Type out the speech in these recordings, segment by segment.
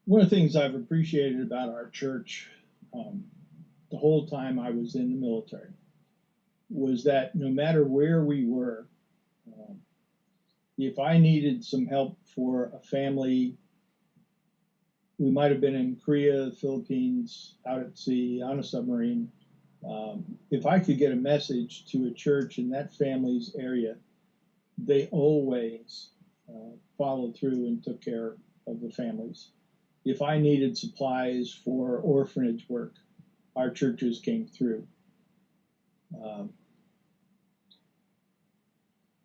One of the things I've appreciated about our church the whole time I was in the military was that no matter where we were, um, if I needed some help for a family, we might have been in Korea, the Philippines, out at sea, on a submarine. If I could get a message to a church in that family's area, they always followed through and took care of the families. If I needed supplies for orphanage work, our churches came through.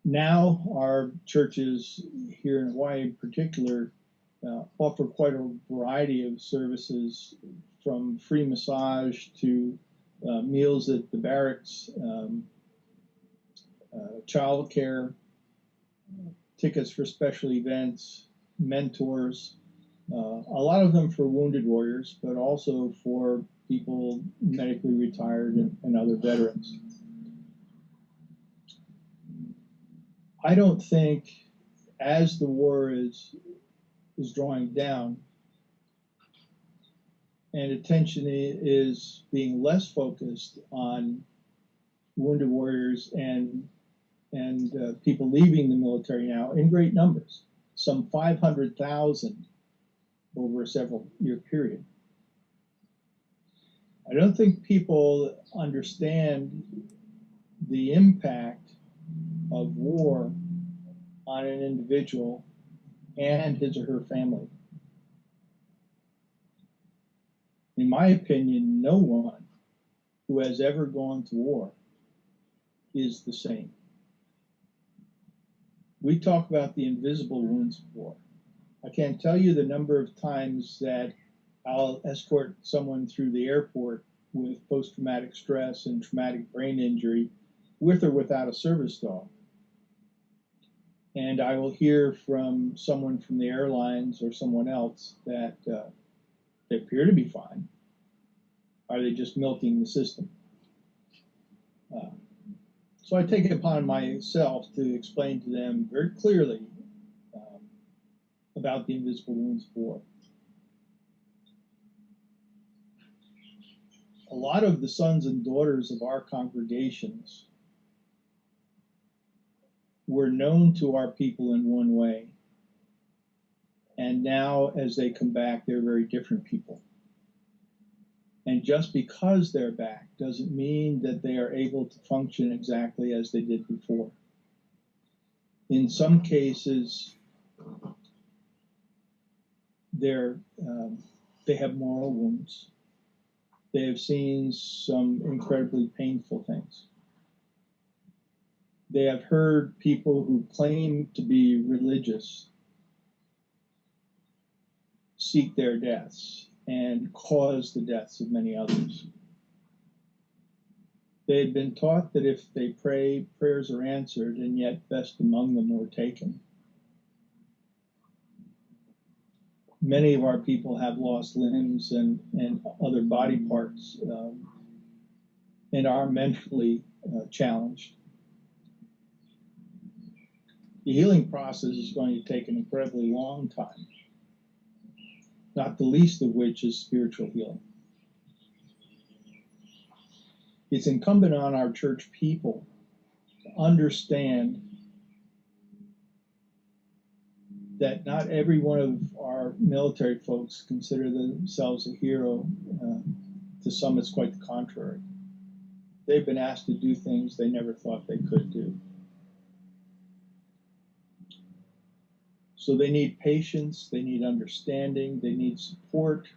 Now our churches here in Hawaii in particular offer quite a variety of services, from free massage to meals at the barracks, child care, tickets for special events, mentors, a lot of them for wounded warriors, but also for people medically retired and other veterans. I don't think, as the war is drawing down and attention is being less focused on wounded warriors and people leaving the military now in great numbers, some 500,000 over a several-year period. I don't think people understand the impact of war on an individual and his or her family. In my opinion, no one who has ever gone to war is the same. We talk about the invisible wounds of war. I can't tell you the number of times that I'll escort someone through the airport with post-traumatic stress and traumatic brain injury, with or without a service dog. And I will hear from someone from the airlines or someone else that they appear to be fine. Are they just milking the system? So I take it upon myself to explain to them very clearly about the invisible wounds of war. A lot of the sons and daughters of our congregations were known to our people in one way, and now as they come back, they're very different people. And just because they're back doesn't mean that they are able to function exactly as they did before. In some cases, they have moral wounds. They have seen some incredibly painful things. They have heard people who claim to be religious seek their deaths and cause the deaths of many others. They had been taught that if they pray, prayers are answered, and yet best among them were taken. Many of our people have lost limbs and other body parts and are mentally challenged. The healing process is going to take an incredibly long time, not the least of which is spiritual healing. It's incumbent on our church people to understand that not every one of our military folks consider themselves a hero. To some, it's quite the contrary. They've been asked to do things they never thought they could do. So they need patience, they need understanding, they need support.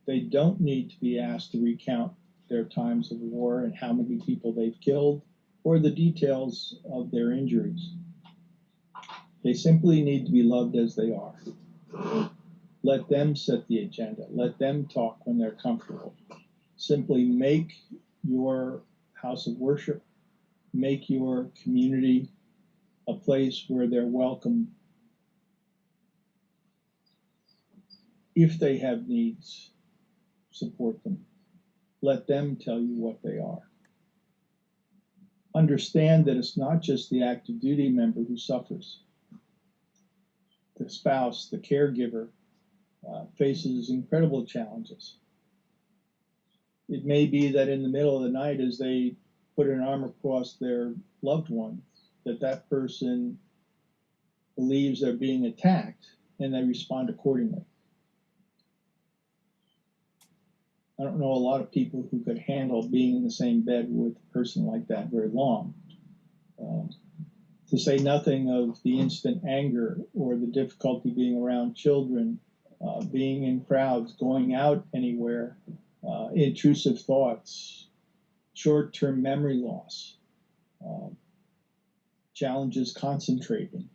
They don't need to be asked to recount their times of war and how many people they've killed or the details of their injuries. They simply need to be loved as they are. Let them set the agenda. Let them talk when they're comfortable. Simply make your house of worship, make your community a place where they're welcome. If they have needs, support them. Let them tell you what they are. Understand that it's not just the active duty member who suffers. The spouse, the caregiver, faces incredible challenges. It may be that in the middle of the night, as they put an arm across their loved one, that person believes they're being attacked and they respond accordingly. I don't know a lot of people who could handle being in the same bed with a person like that very long. To say nothing of the instant anger or the difficulty being around children, being in crowds, going out anywhere, intrusive thoughts, short-term memory loss, challenges concentrating.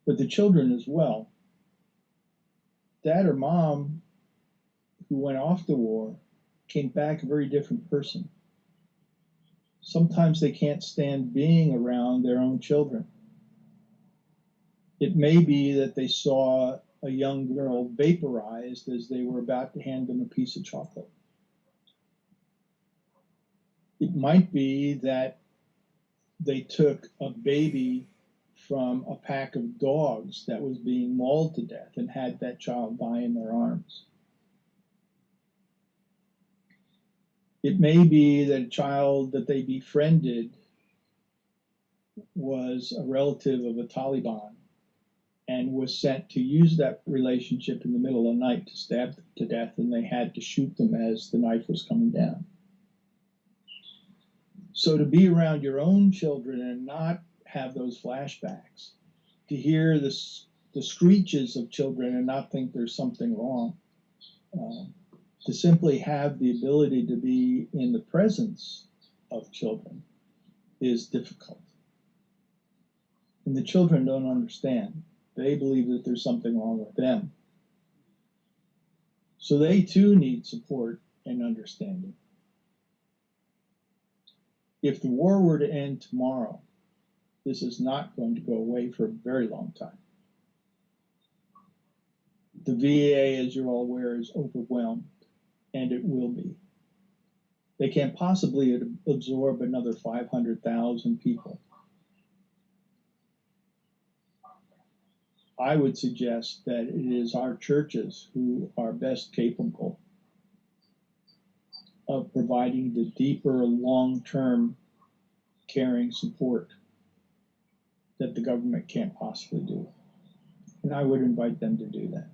But the children as well. Dad or mom who went off to war came back a very different person. Sometimes they can't stand being around their own children. It may be that they saw a young girl vaporized as they were about to hand them a piece of chocolate. It might be that they took a baby from a pack of dogs that was being mauled to death and had that child die in their arms. It may be that a child that they befriended was a relative of a Taliban and was sent to use that relationship in the middle of the night to stab them to death, and they had to shoot them as the knife was coming down. So to be around your own children and not have those flashbacks, to hear the screeches of children and not think there's something wrong, to simply have the ability to be in the presence of children is difficult. And the children don't understand. They believe that there's something wrong with them. So they too need support and understanding. If the war were to end tomorrow, this is not going to go away for a very long time. The VA, as you're all aware, is overwhelmed, and it will be. They can't possibly absorb another 500,000 people. I would suggest that it is our churches who are best capable of providing the deeper, long-term caring support that the government can't possibly do. And I would invite them to do that.